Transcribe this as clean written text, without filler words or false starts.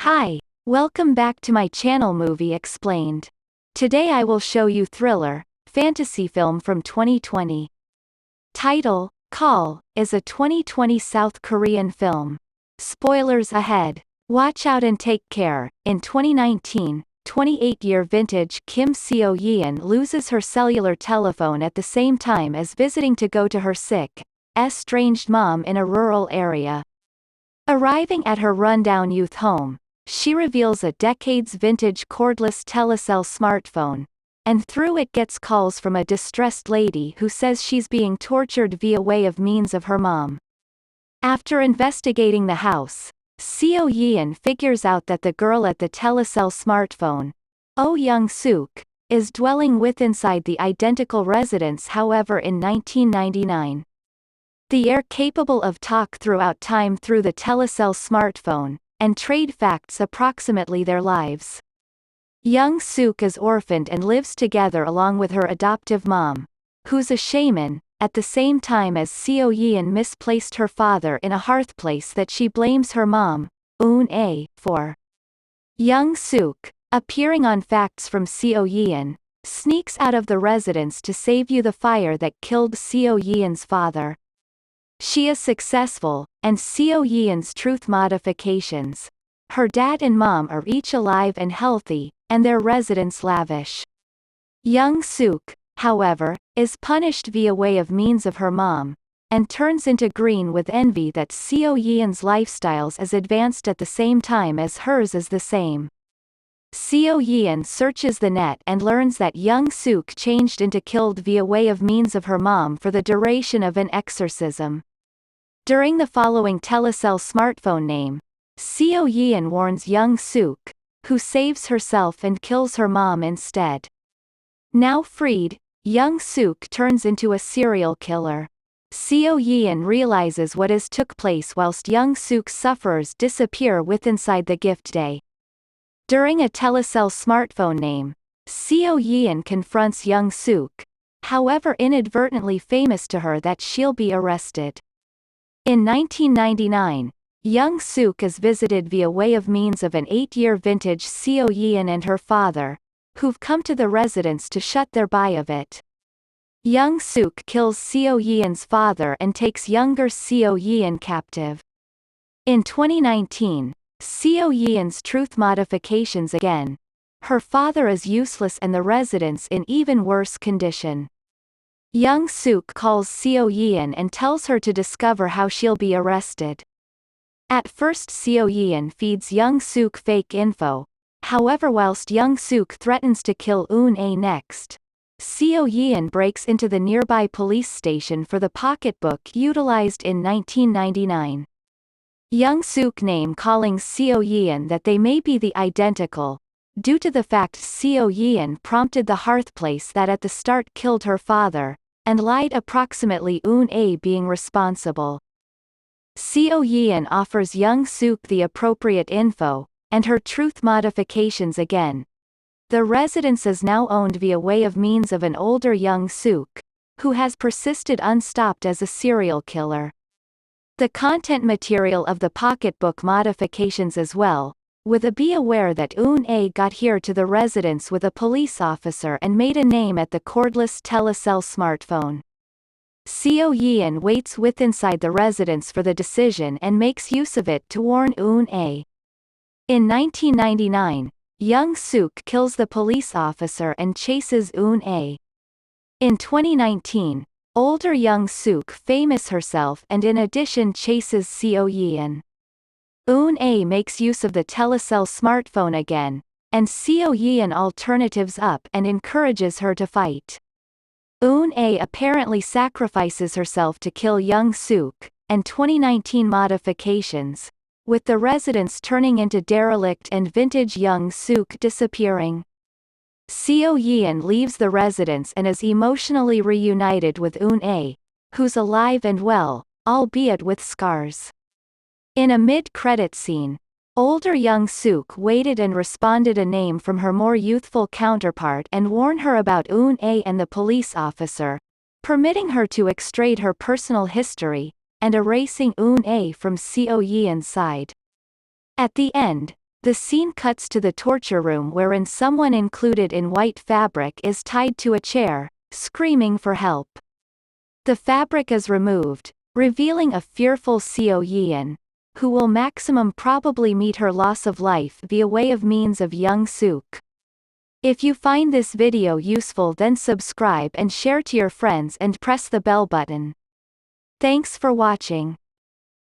Hi, welcome back to my channel Movie Explained. Today I will show you thriller, fantasy film from 2020. Title, Call, is a 2020 South Korean film. Spoilers ahead. Watch out and take care. In 2019, 28-year vintage Kim Seo-yeon loses her cellular telephone at the same time as visiting to go to her sick, estranged mom in a rural area. Arriving at her rundown youth home, she reveals a decades-vintage cordless telecell smartphone, and through it gets calls from a distressed lady who says she's being tortured via way of means of her mom. After investigating the house, Yeon figures out that the girl at the telecell smartphone, Young-Sook, is dwelling with inside the identical residence. However, in 1999, the heir capable of talk throughout time through the telecell smartphone, and trade facts approximately their lives. Young-Sook is orphaned and lives together along with her adoptive mom, who's a shaman, at the same time as Seo-yeon misplaced her father in a hearthplace that she blames her mom, Eun-ae, for. Young-Sook, appearing on Facts from Seo-yeon, sneaks out of the residence to save the fire that killed Seo-yeon's father. She is successful, and Seo-yeon's truth modifications. Her dad and mom are each alive and healthy, and their residence lavish. Young-Sook, however, is punished via way of means of her mom, and turns into green with envy that Seo-yeon's lifestyles is advanced at the same time as hers is the same. Seo-yeon searches the net and learns that Young-Sook changed into killed via way of means of her mom for the duration of an exorcism. During the following telecell smartphone name, Seo-yeon warns Young-Sook, who saves herself and kills her mom instead. Now freed, Young-Sook turns into a serial killer. Seo-yeon realizes what has took place whilst Young-Sook's sufferers disappear with inside the gift day. During a telecell smartphone name, Seo-yeon confronts Young-Sook, however inadvertently famous to her that she'll be arrested. In 1999, Young-Sook is visited via way of means of an 8-year vintage Seo-yeon and her father, who've come to the residence to shut their buy of it. Young-Sook kills Seo-yeon's father and takes younger Seo-yeon captive. In 2019, Seo-yeon's truth modifications again. Her father is useless and the residence in even worse condition. Young-Sook calls Seo-yeon and tells her to discover how she'll be arrested. At first Seo-yeon feeds Young-Sook fake info, however whilst Young-Sook threatens to kill Eun-ae next, Seo-yeon breaks into the nearby police station for the pocketbook utilized in 1999. Young-Sook name-calling Seo-yeon that they may be the identical, due to the fact Seo-yeon prompted the hearthplace that at the start killed her father, and lied approximately Eun-ae being responsible. Seo-yeon offers Young-Sook the appropriate info, and her truth modifications again. The residence is now owned via way of means of an older Young-Sook, who has persisted unstopped as a serial killer. The content material of the pocketbook modifications as well, with a be aware that Eun-ae got here to the residence with a police officer and made a name at the cordless telecell smartphone. Seo-yeon waits with inside the residence for the decision and makes use of it to warn Eun-ae. In 1999, Young-Sook kills the police officer and chases Eun-ae. In 2019, older Young-Sook famous herself and in addition chases Seo-yeon. Eun-ae makes use of the telecell smartphone again, and Seo-yeon alternatives up and encourages her to fight. Eun-ae apparently sacrifices herself to kill Young-Sook, and 2019 modifications, with the residence turning into derelict and vintage Young-Sook disappearing. Seo-yeon leaves the residence and is emotionally reunited with Eun-ae, who's alive and well, albeit with scars. In a mid-credit scene, older Young-Sook waited and responded a name from her more youthful counterpart and warned her about Eun-ae and the police officer, permitting her to extrade her personal history, and erasing Eun-ae from Seo-yeon's side. At the end, The scene cuts to the torture room wherein someone included in white fabric is tied to a chair, screaming for help. The fabric is removed, revealing a fearful Seo Yeon, who will maximum probably meet her loss of life via way of means of Young-Sook. If you find this video useful, then subscribe and share to your friends and press the bell button. Thanks for watching.